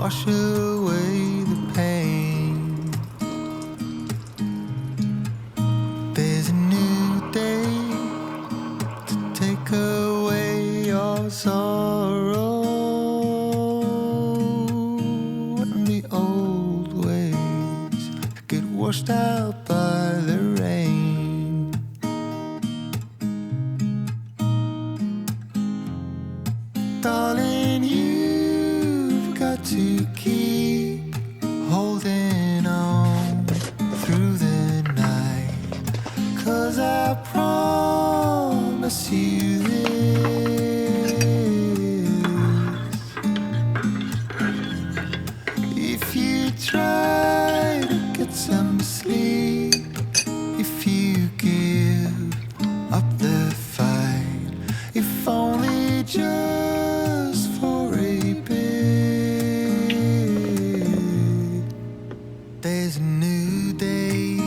wash away the pain. There's a new day to take away your sorrow, and the old ways get washed out by the rain. Darling, you've got to keep holding on through the night, 'cause I promise you this: if you try to get some sleep, if you give up the fight, if only just for a bit, there's a new day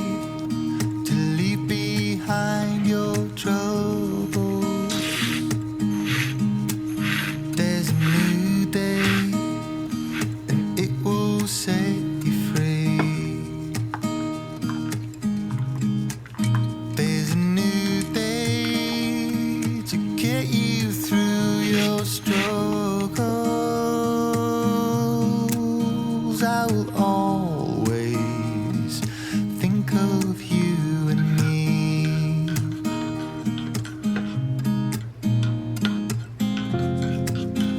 to leave behind your troubles. There's a new day, and it will set you free. There's a new day to get you through your struggles. I will always think of you and me.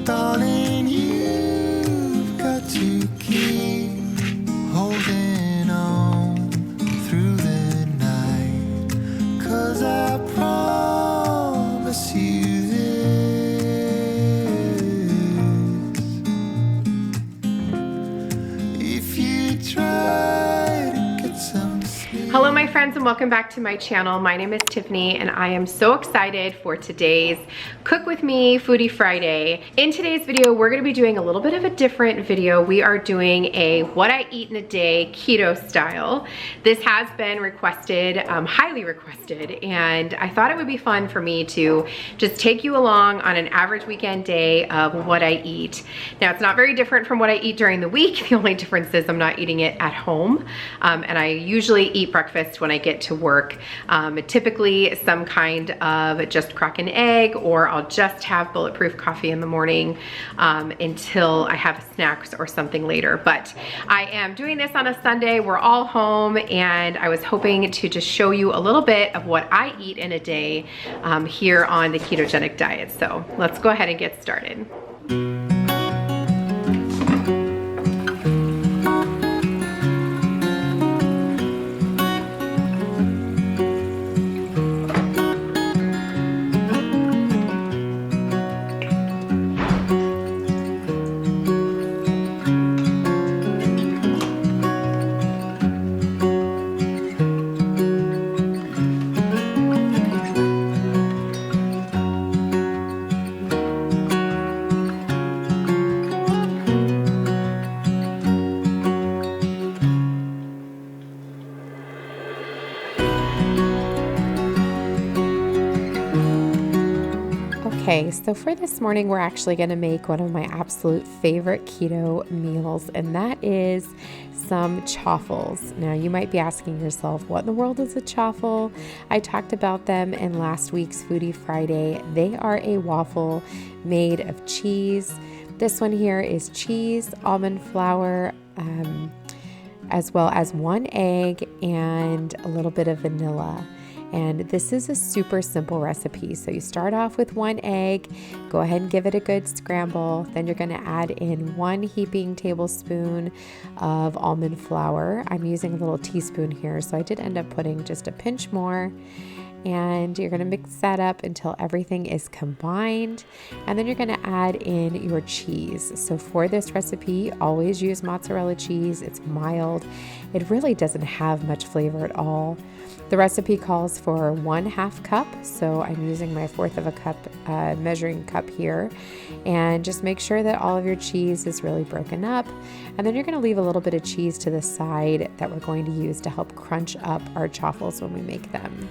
Darling, you've got to keep holding on through the night, 'cause I promise you this: if you try to get some sleep. Hello my friends, and welcome back to my channel. My name is Tiffany and I am so excited for today's Cook With Me Foodie Friday. In today's video, we're gonna be doing a little bit of a different video. We are doing a what I eat in a day keto style. This has been requested, highly requested, and I thought it would be fun for me to just take you along on an average weekend day of what I eat. Now, it's not very different from what I eat during the week. The only difference is I'm not eating it at home, and I usually eat breakfast when I get to work. Typically some kind of just crack an egg, or I'll just have bulletproof coffee in the morning until I have snacks or something later. But I am doing this on a Sunday. We're all home, and I was hoping to just show you a little bit of what I eat in a day here on the ketogenic diet. So let's go ahead and get started. Okay, so for this morning, we're actually gonna make one of my absolute favorite keto meals, and that is some truffles. Now, you might be asking yourself, what in the world is a truffle? I talked about them in last week's Foodie Friday. They are a waffle made of cheese. This one here is cheese, almond flour, as well as 1 egg and a little bit of vanilla. And this is a super simple recipe. So you start off with 1 egg, go ahead and give it a good scramble. Then you're gonna add in 1 heaping tablespoon of almond flour. I'm using a little teaspoon here, so I did end up putting just a pinch more. And you're gonna mix that up until everything is combined. And then you're gonna add in your cheese. So for this recipe, always use mozzarella cheese. It's mild. It really doesn't have much flavor at all. The recipe calls for 1/2 cup, so I'm using my 1/4 of a cup measuring cup here. And just make sure that all of your cheese is really broken up. And then you're gonna leave a little bit of cheese to the side that we're going to use to help crunch up our truffles when we make them.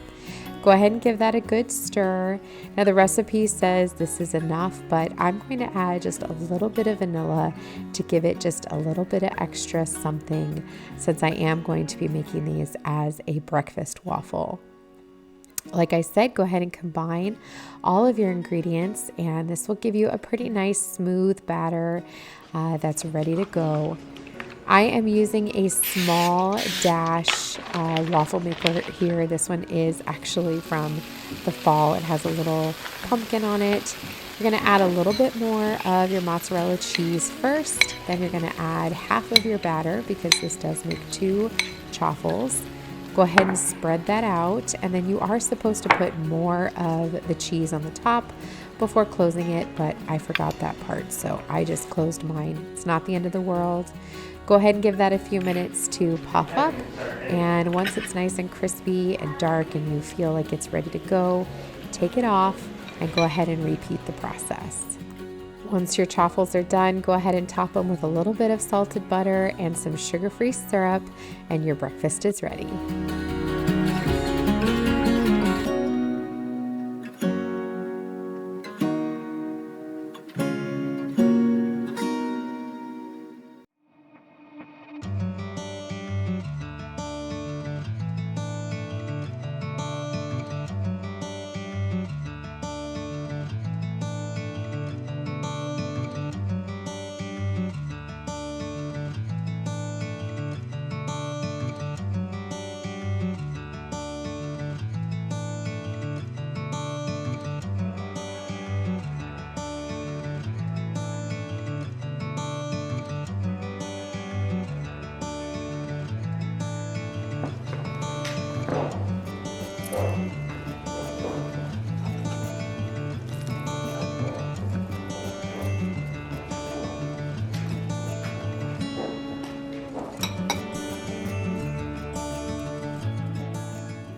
Go ahead and give that a good stir. Now the recipe says this is enough, but I'm going to add just a little bit of vanilla to give it just a little bit of extra something, since I am going to be making these as a breakfast waffle. Like I said, go ahead and combine all of your ingredients, and this will give you a pretty nice smooth batter that's ready to go. I am using a small dash waffle maker here. This one is actually from the fall. It has a little pumpkin on it. You're going to add a little bit more of your mozzarella cheese first. Then you're going to add half of your batter, because this does make 2 chaffles. Go ahead and spread that out, and then you are supposed to put more of the cheese on the top before closing it, but I forgot that part, so I just closed mine. It's not the end of the world. Go ahead and give that a few minutes to puff up, and once it's nice and crispy and dark and you feel like it's ready to go, take it off and go ahead and repeat the process. Once your chaffles are done, go ahead and top them with a little bit of salted butter and some sugar-free syrup, and your breakfast is ready.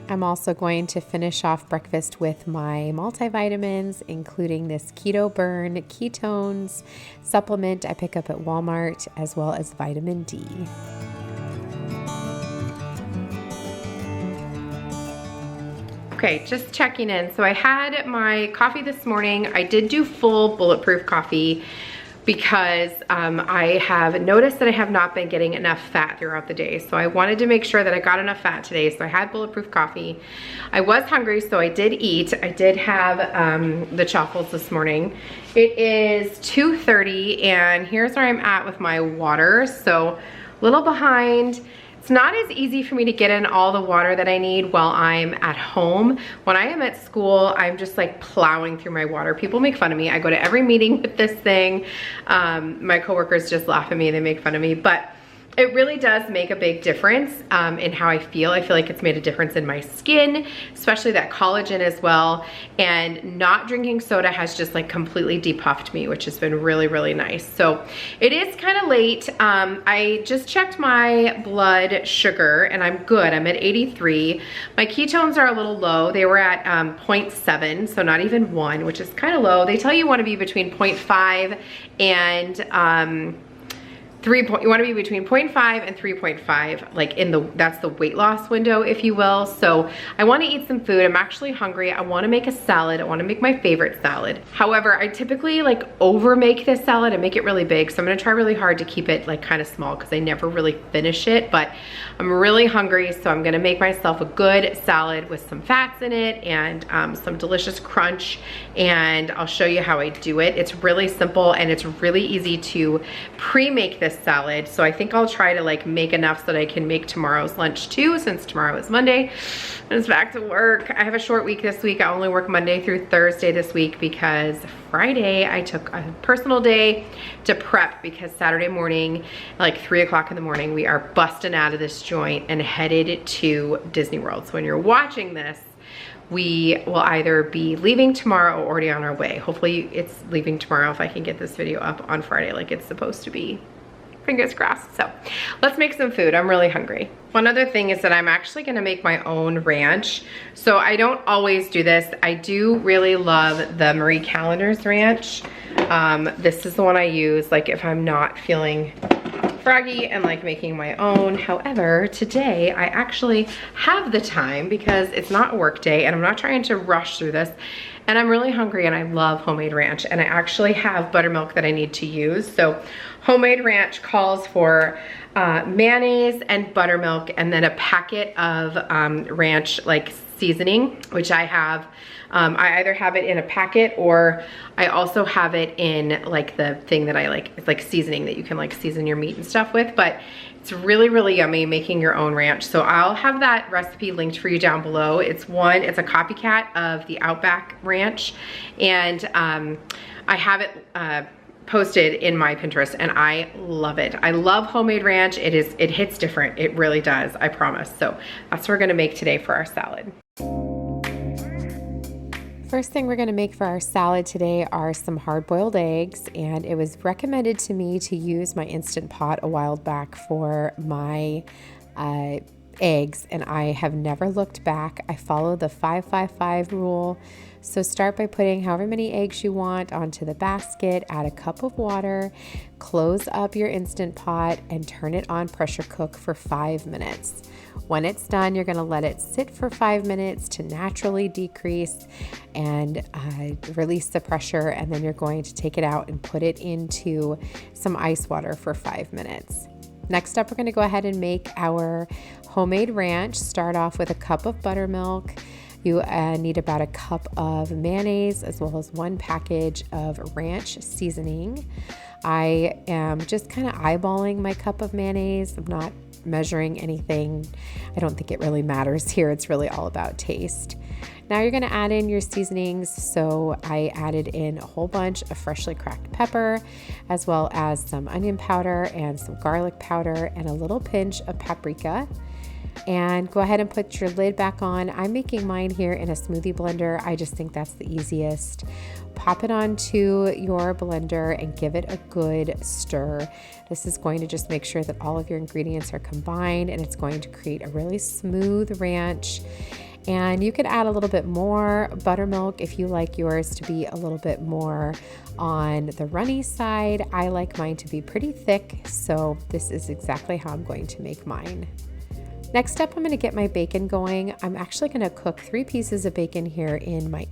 I'm also going to finish off breakfast with my multivitamins, including this Keto Burn Ketones supplement I pick up at Walmart, as well as vitamin D. Okay, just checking in. So I had my coffee this morning. I did do full bulletproof coffee because I have noticed that I have not been getting enough fat throughout the day. So I wanted to make sure that I got enough fat today. So I had bulletproof coffee. I was hungry, so I did eat. I did have the truffles this morning. It is 2:30, and here's where I'm at with my water. So a little behind. It's not as easy for me to get in all the water that I need while I'm at home. When I am at school, I'm just like plowing through my water. People make fun of me. I go to every meeting with this thing. My coworkers just laugh at me, they make fun of me, but it really does make a big difference in how I feel. I feel like it's made a difference in my skin, especially that collagen as well. And not drinking soda has just like completely depuffed me, which has been really, really nice. So it is kind of late. I just checked my blood sugar and I'm good. I'm at 83. My ketones are a little low. They were at 0.7, so not even 1, which is kind of low. They tell you want to be between 0.5 and 3 point, you want to be between 0.5 and 3.5, like in the, that's the weight loss window, if you will. So I want to eat some food. I'm actually hungry. I want to make a salad. I want to make my favorite salad. However, I typically like over make this salad and make it really big. So I'm going to try really hard to keep it like kind of small because I never really finish it, but I'm really hungry. So I'm going to make myself a good salad with some fats in it and some delicious crunch. And I'll show you how I do it. It's really simple and it's really easy to pre-make this salad. So I think I'll try to like make enough so that I can make tomorrow's lunch too, since tomorrow is Monday and it's back to work. I have a short week this week. I only work Monday through Thursday this week because Friday I took a personal day to prep because Saturday morning, like 3 o'clock in the morning, we are busting out of this joint and headed to Disney World. So when you're watching this, we will either be leaving tomorrow or already on our way. Hopefully it's leaving tomorrow if I can get this video up on Friday like it's supposed to be. Fingers crossed. So let's make some food. I'm really hungry. One other thing is that I'm actually gonna make my own ranch. So I don't always do this. I do really love the Marie Callender's ranch. This is the one I use like if I'm not feeling froggy and like making my own. However, today I actually have the time because it's not a work day and I'm not trying to rush through this. And I'm really hungry and I love homemade ranch, and I actually have buttermilk that I need to use. So homemade ranch calls for mayonnaise and buttermilk and then a packet of ranch like seasoning, which I have. I either have it in a packet or I also have it in like the thing that I like. It's like seasoning that you can like season your meat and stuff with, but it's really, really yummy making your own ranch. So I'll have that recipe linked for you down below. It's a copycat of the Outback Ranch, and I have it posted in my Pinterest and I love it. I love homemade ranch. It hits different. It really does, I promise. So that's what we're gonna make today for our salad. First thing we're gonna make for our salad today are some hard-boiled eggs, and it was recommended to me to use my Instant Pot a while back for my eggs, and I have never looked back. I follow the 5-5-5 rule. So start by putting however many eggs you want onto the basket, add a cup of water, close up your Instant Pot, and turn it on pressure cook for 5 minutes. When it's done, you're gonna let it sit for 5 minutes to naturally decrease and release the pressure, and then you're going to take it out and put it into some ice water for 5 minutes. Next up, we're gonna go ahead and make our homemade ranch. Start off with a cup of buttermilk. You need about a cup of mayonnaise as well as 1 package of ranch seasoning. I am just kind of eyeballing my cup of mayonnaise. I'm not measuring anything. I don't think it really matters here. It's really all about taste. Now you're going to add in your seasonings. So I added in a whole bunch of freshly cracked pepper, as well as some onion powder and some garlic powder and a little pinch of paprika. And go ahead and put your lid back on. I'm making mine here in a smoothie blender. I just think that's the easiest. Pop it onto your blender and give it a good stir. This is going to just make sure that all of your ingredients are combined, and it's going to create a really smooth ranch. And you could add a little bit more buttermilk if you like yours to be a little bit more on the runny side. I like mine to be pretty thick, so this is exactly how I'm going to make mine. Next up, I'm going to get my bacon going. I'm actually going to cook 3 pieces of bacon here in my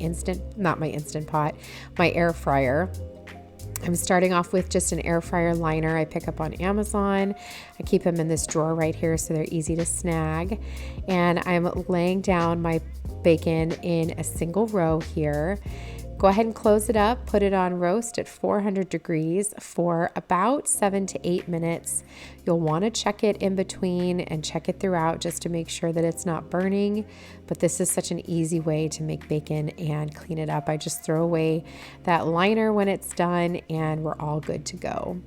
my air fryer. I'm starting off with just an air fryer liner I pick up on Amazon. I keep them in this drawer right here so they're easy to snag. And I'm laying down my bacon in a single row here. Go ahead and close it up, put it on roast at 400 degrees for about 7 to 8 minutes. You'll want to check it in between and check it throughout just to make sure that it's not burning. But this is such an easy way to make bacon and clean it up. I just throw away that liner when it's done and we're all good to go.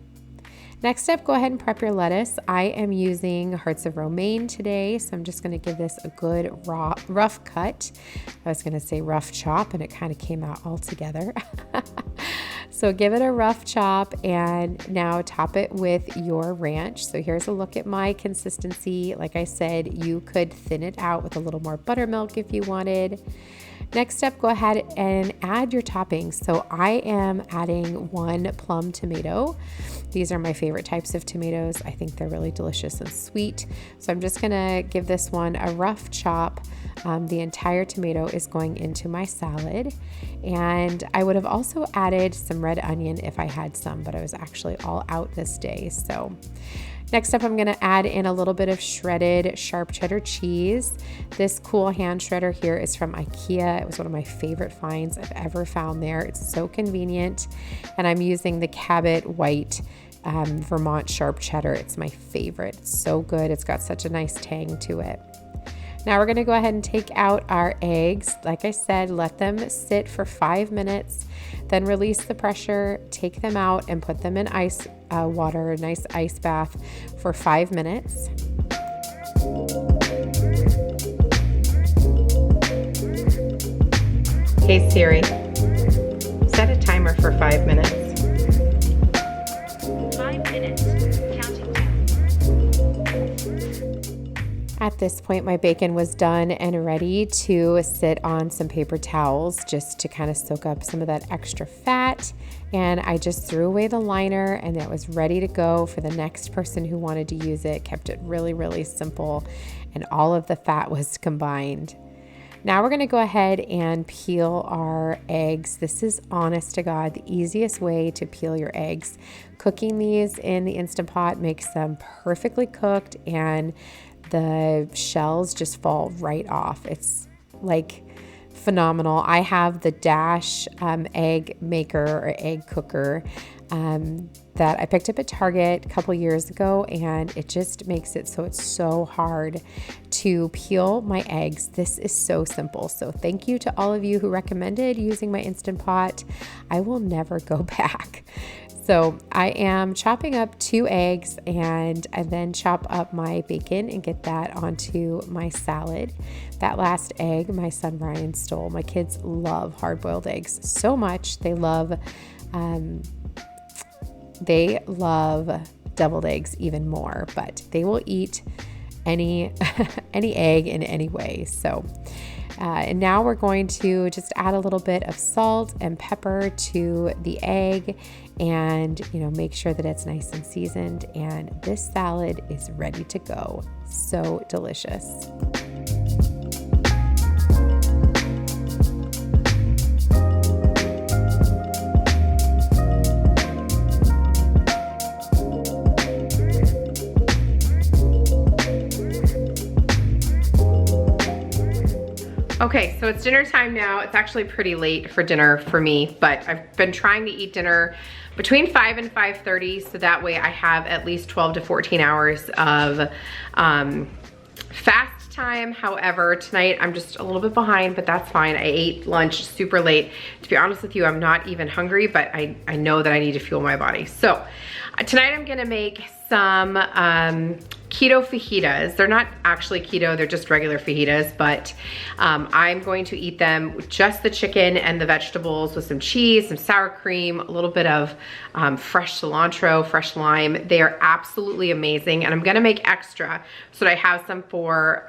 Next up, go ahead and prep your lettuce. I am using hearts of romaine today, so I'm just going to give this a good rough cut. I was going to say rough chop, and it kind of came out all together. So give it a rough chop, and now top it with your ranch. So here's a look at my consistency. Like I said, you could thin it out with a little more buttermilk if you wanted. Next up, go ahead and add your toppings. So I am adding 1 plum tomato. These are my favorite types of tomatoes. I think they're really delicious and sweet. So I'm just gonna give this one a rough chop. The entire tomato is going into my salad. And I would have also added some red onion if I had some, but I was actually all out this day. So next up, I'm going to add in a little bit of shredded sharp cheddar cheese. This cool hand shredder here is from IKEA. It was one of my favorite finds I've ever found there. It's so convenient. And I'm using the Cabot White Vermont sharp cheddar. It's my favorite. It's so good. It's got such a nice tang to it. Now we're going to go ahead and take out our eggs. Like I said, let them sit for 5 minutes, then release the pressure, take them out and put them in ice water, a nice ice bath for 5 minutes. Hey Siri, set a timer for 5 minutes. 5 minutes, counting down. At this point, my bacon was done and ready to sit on some paper towels just to kind of soak up some of that extra fat. And I just threw away the liner and it was ready to go for the next person who wanted to use it. Kept it really, really simple and all of the fat was combined. Now we're going to go ahead and peel our eggs. This is, honest to God, the easiest way to peel your eggs. Cooking these in the Instant Pot makes them perfectly cooked and the shells just fall right off. It's like phenomenal. I have the Dash egg maker or egg cooker that I picked up at Target a couple years ago, and it just makes it so it's so hard to peel my eggs. This is so simple. So thank you to all of you who recommended using my Instant Pot. I will never go back. So I am chopping up 2 eggs and I then chop up my bacon and get that onto my salad. That last egg, my son Ryan stole. My kids love hard-boiled eggs so much. They love deviled eggs even more, but they will eat any egg in any way. So and now we're going to just add a little bit of salt and pepper to the egg and, make sure that it's nice and seasoned. And this salad is ready to go. So delicious. Okay, so it's dinner time now. It's actually pretty late for dinner for me, but I've been trying to eat dinner between 5 and 5:30, so that way I have at least 12 to 14 hours of fast time. However, tonight I'm just a little bit behind, but that's fine. I ate lunch super late. To be honest with you, I'm not even hungry, but I know that I need to fuel my body. So tonight I'm gonna make some keto fajitas. They're not actually keto, they're just regular fajitas, but I'm going to eat them with just the chicken and the vegetables with some cheese, some sour cream, a little bit of fresh cilantro, fresh lime. They are absolutely amazing, and I'm gonna make extra so that I have some for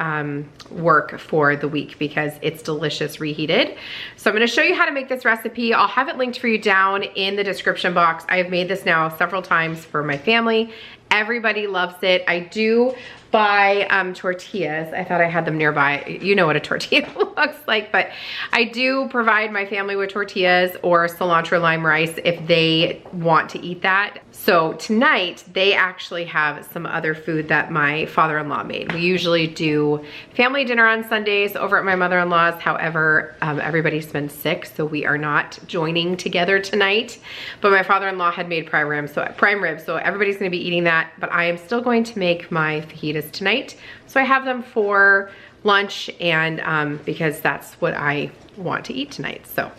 work for the week because it's delicious reheated. So I'm gonna show you how to make this recipe. I'll have it linked for you down in the description box. I have made this now several times for my family. Everybody loves it. I do buy tortillas. I thought I had them nearby. You know what a tortilla looks like, but I do provide my family with tortillas or cilantro lime rice if they want to eat that. So tonight they actually have some other food that my father-in-law made. We usually do family dinner on Sundays over at my mother-in-law's. However, everybody's been sick, so we are not joining together tonight. But my father-in-law had made prime ribs, so everybody's gonna be eating that, but I am still going to make my fajitas tonight. So I have them for lunch and because that's what I want to eat tonight. So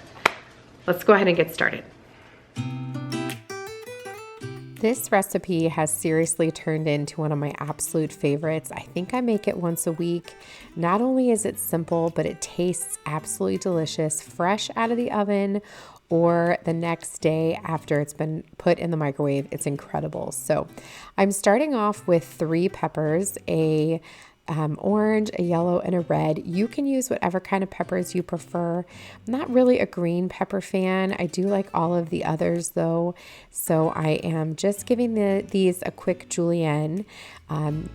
let's go ahead and get started. This recipe has seriously turned into one of my absolute favorites. I think I make it once a week. Not only is it simple, but it tastes absolutely delicious, fresh out of the oven or the next day after it's been put in the microwave. It's incredible. So I'm starting off with 3 peppers, a orange, a yellow, and a red. You can use whatever kind of peppers you prefer. I'm not really a green pepper fan. I do like all of the others though. So I am just giving these a quick julienne.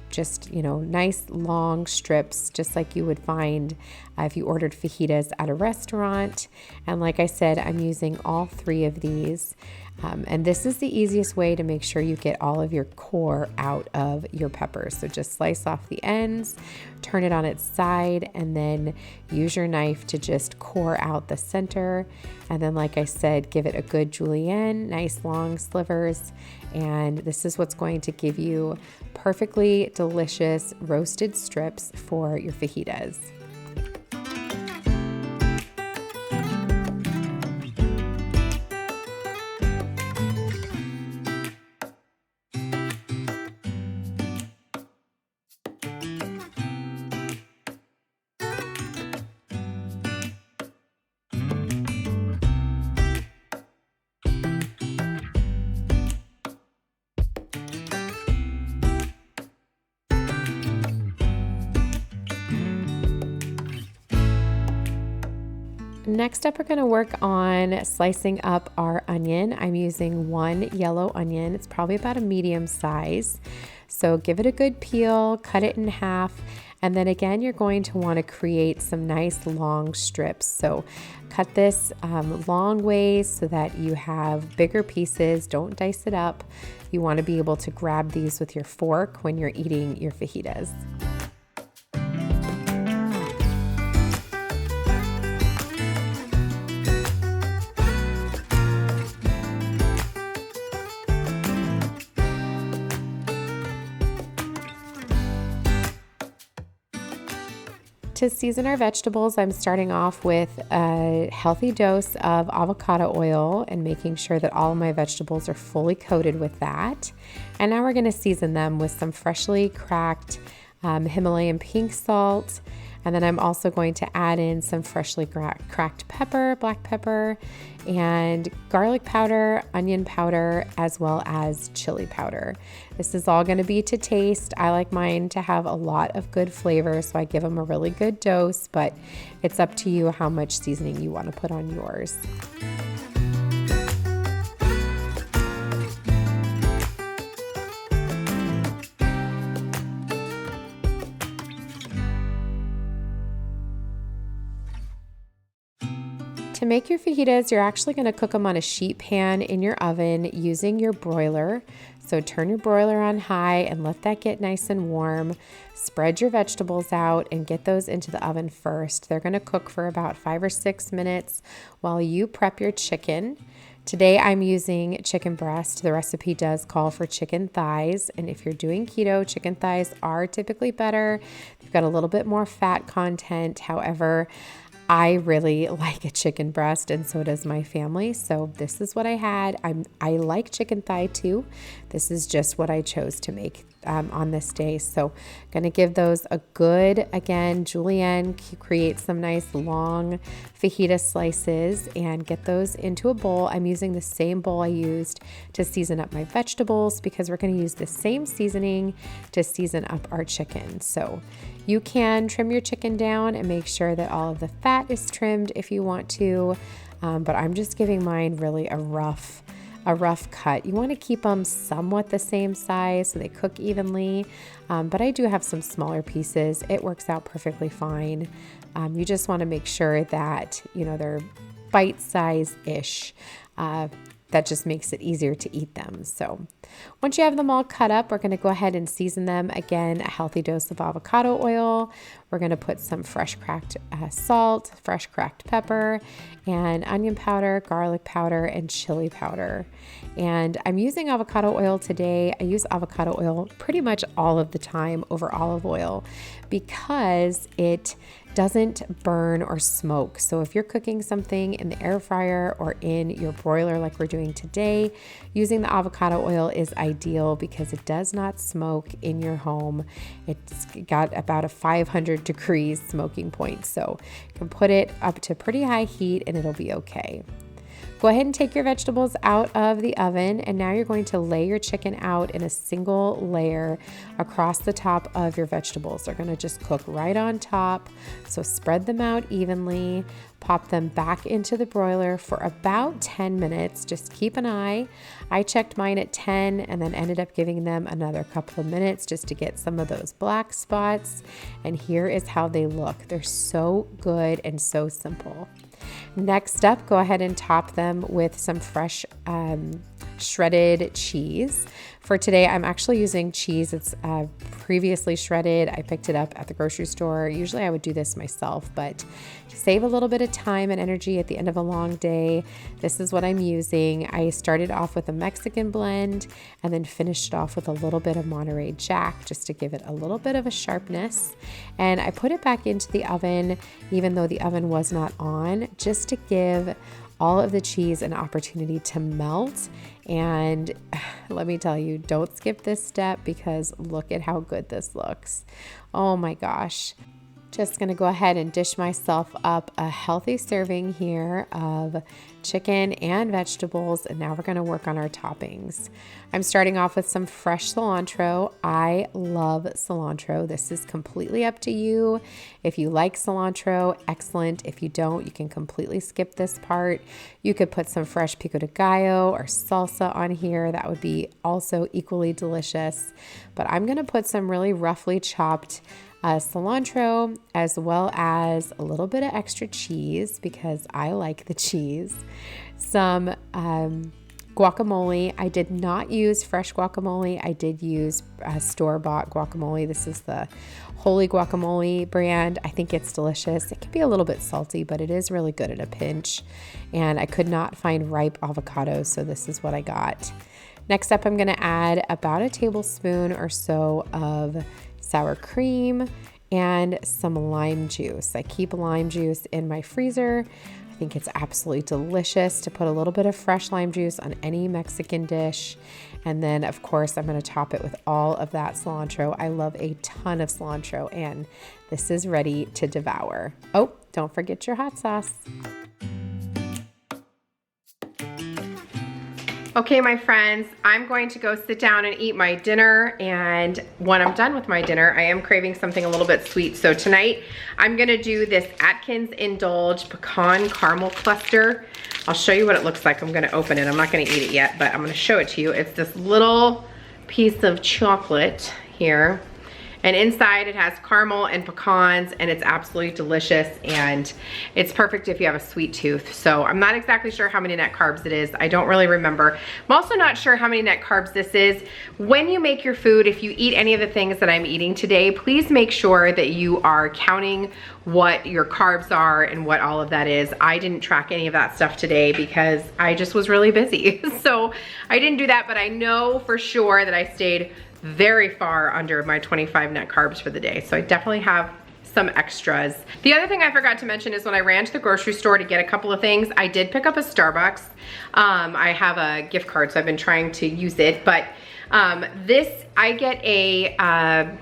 Just, nice long strips, just like you would find if you ordered fajitas at a restaurant. And like I said, I'm using all 3 of these. And this is the easiest way to make sure you get all of your core out of your peppers. So just slice off the ends, turn it on its side, and then use your knife to just core out the center. And then, like I said, give it a good julienne, nice long slivers. And this is what's going to give you perfectly delicious roasted strips for your fajitas. Next up, we're going to work on slicing up our onion. I'm using one yellow onion. It's probably about a medium size. So give it a good peel, cut it in half, and then again, you're going to want to create some nice long strips. So cut this long ways so that you have bigger pieces. Don't dice it up. You want to be able to grab these with your fork when you're eating your fajitas. To season our vegetables, I'm starting off with a healthy dose of avocado oil and making sure that all of my vegetables are fully coated with that. And now we're going to season them with some freshly cracked Himalayan pink salt. And then I'm also going to add in some freshly cracked pepper, black pepper, and garlic powder, onion powder, as well as chili powder. This is all going to be to taste. I like mine to have a lot of good flavor, so I give them a really good dose, but it's up to you how much seasoning you want to put on yours. To make your fajitas, you're actually going to cook them on a sheet pan in your oven using your broiler. So turn your broiler on high and let that get nice and warm. Spread your vegetables out and get those into the oven first. They're going to cook for about 5 or 6 minutes while you prep your chicken. Today I'm using chicken breast. The recipe does call for chicken thighs, and if you're doing keto, chicken thighs are typically better. They've got a little bit more fat content. However, I really like a chicken breast, and so does my family. So this is what I had. I like chicken thigh too. This is just what I chose to make on this day. So going to give those a good, again, julienne, create some nice long fajita slices and get those into a bowl. I'm using the same bowl I used to season up my vegetables because we're going to use the same seasoning to season up our chicken. So you can trim your chicken down and make sure that all of the fat is trimmed if you want to, but I'm just giving mine really a rough cut. You want to keep them somewhat the same size so they cook evenly, but I do have some smaller pieces. It works out perfectly fine. You just want to make sure that, they're bite-size-ish. That just makes it easier to eat them. So once you have them all cut up, we're going to go ahead and season them. Again, a healthy dose of avocado oil. We're going to put some fresh cracked salt, fresh cracked pepper, and onion powder, garlic powder, and chili powder. And I'm using avocado oil today. I use avocado oil pretty much all of the time over olive oil because it doesn't burn or smoke. So if you're cooking something in the air fryer or in your broiler like we're doing today, using the avocado oil is ideal because it does not smoke in your home. It's got about a 500 degrees smoking point. So you can put it up to pretty high heat and it'll be okay. Go ahead and take your vegetables out of the oven, and now you're going to lay your chicken out in a single layer across the top of your vegetables. They're going to just cook right on top, so spread them out evenly, pop them back into the broiler for about 10 minutes. Just keep an eye. I checked mine at 10 and then ended up giving them another couple of minutes just to get some of those black spots, and here is how they look. They're so good and so simple. Next up, go ahead and top them with some fresh shredded cheese. For today, I'm actually using cheese. It's previously shredded. I picked it up at the grocery store. Usually I would do this myself, but to save a little bit of time and energy at the end of a long day, this is what I'm using. I started off with a Mexican blend and then finished it off with a little bit of Monterey Jack just to give it a little bit of a sharpness. And I put it back into the oven, even though the oven was not on, just to give all of the cheese an opportunity to melt. And let me tell you, don't skip this step because look at how good this looks. Oh my gosh. Just gonna go ahead and dish myself up a healthy serving here of chicken and vegetables, and now we're gonna work on our toppings. I'm starting off with some fresh cilantro. I love cilantro. This is completely up to you. If you like cilantro, excellent. If you don't, you can completely skip this part. You could put some fresh pico de gallo or salsa on here. That would be also equally delicious. But I'm gonna put some really roughly chopped cilantro, as well as a little bit of extra cheese because I like the cheese. Some guacamole. I did not use fresh guacamole. I did use store-bought guacamole. This is the Holy Guacamole brand. I think it's delicious. It can be a little bit salty, but it is really good at a pinch. And I could not find ripe avocados, so this is what I got. Next up, I'm going to add about a tablespoon or so of sour cream and some lime juice. I keep lime juice in my freezer. I think it's absolutely delicious to put a little bit of fresh lime juice on any Mexican dish. And then of course I'm going to top it with all of that cilantro. I love a ton of cilantro and this is ready to devour. Oh, don't forget your hot sauce. Okay, my friends, I'm going to go sit down and eat my dinner, and when I'm done with my dinner, I am craving something a little bit sweet. So tonight, I'm gonna do this Atkins Indulge Pecan Caramel Cluster. I'll show you what it looks like. I'm gonna open it. I'm not gonna eat it yet, but I'm gonna show it to you. It's this little piece of chocolate here. And inside it has caramel and pecans, and it's absolutely delicious, and it's perfect if you have a sweet tooth. So I'm not exactly sure how many net carbs it is. I don't really remember. I'm also not sure how many net carbs this is. When you make your food, if you eat any of the things that I'm eating today, please make sure that you are counting what your carbs are and what all of that is. I didn't track any of that stuff today because I just was really busy. So I didn't do that, but I know for sure that I stayed very far under my 25 net carbs for the day. So I definitely have some extras. The other thing I forgot to mention is when I ran to the grocery store to get a couple of things, I did pick up a Starbucks. I have a gift card, so I've been trying to use it, but I get a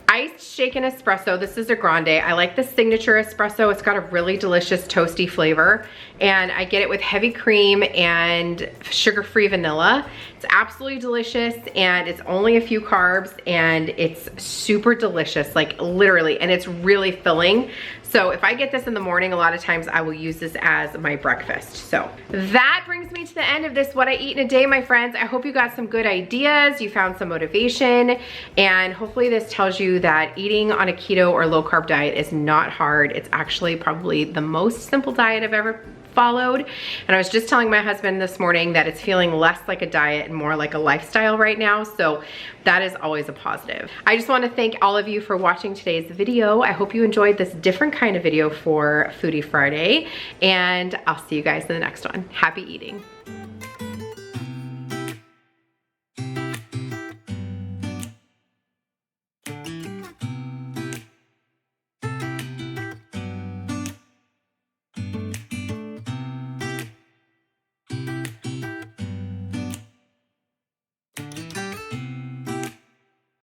iced shaken espresso. This is a grande. I like the signature espresso. It's got a really delicious toasty flavor, and I get it with heavy cream and sugar-free vanilla. It's absolutely delicious, and it's only a few carbs, and it's super delicious, like literally, and it's really filling. So if I get this in the morning, a lot of times I will use this as my breakfast. So that brings me to the end of this What I Eat in a Day, my friends. I hope you got some good ideas, you found some motivation, and hopefully this tells you that eating on a keto or low carb diet is not hard. It's actually probably the most simple diet I've ever followed. And I was just telling my husband this morning that it's feeling less like a diet and more like a lifestyle right now. So that is always a positive. I just want to thank all of you for watching today's video. I hope you enjoyed this different kind of video for Foodie Friday, and I'll see you guys in the next one. Happy eating.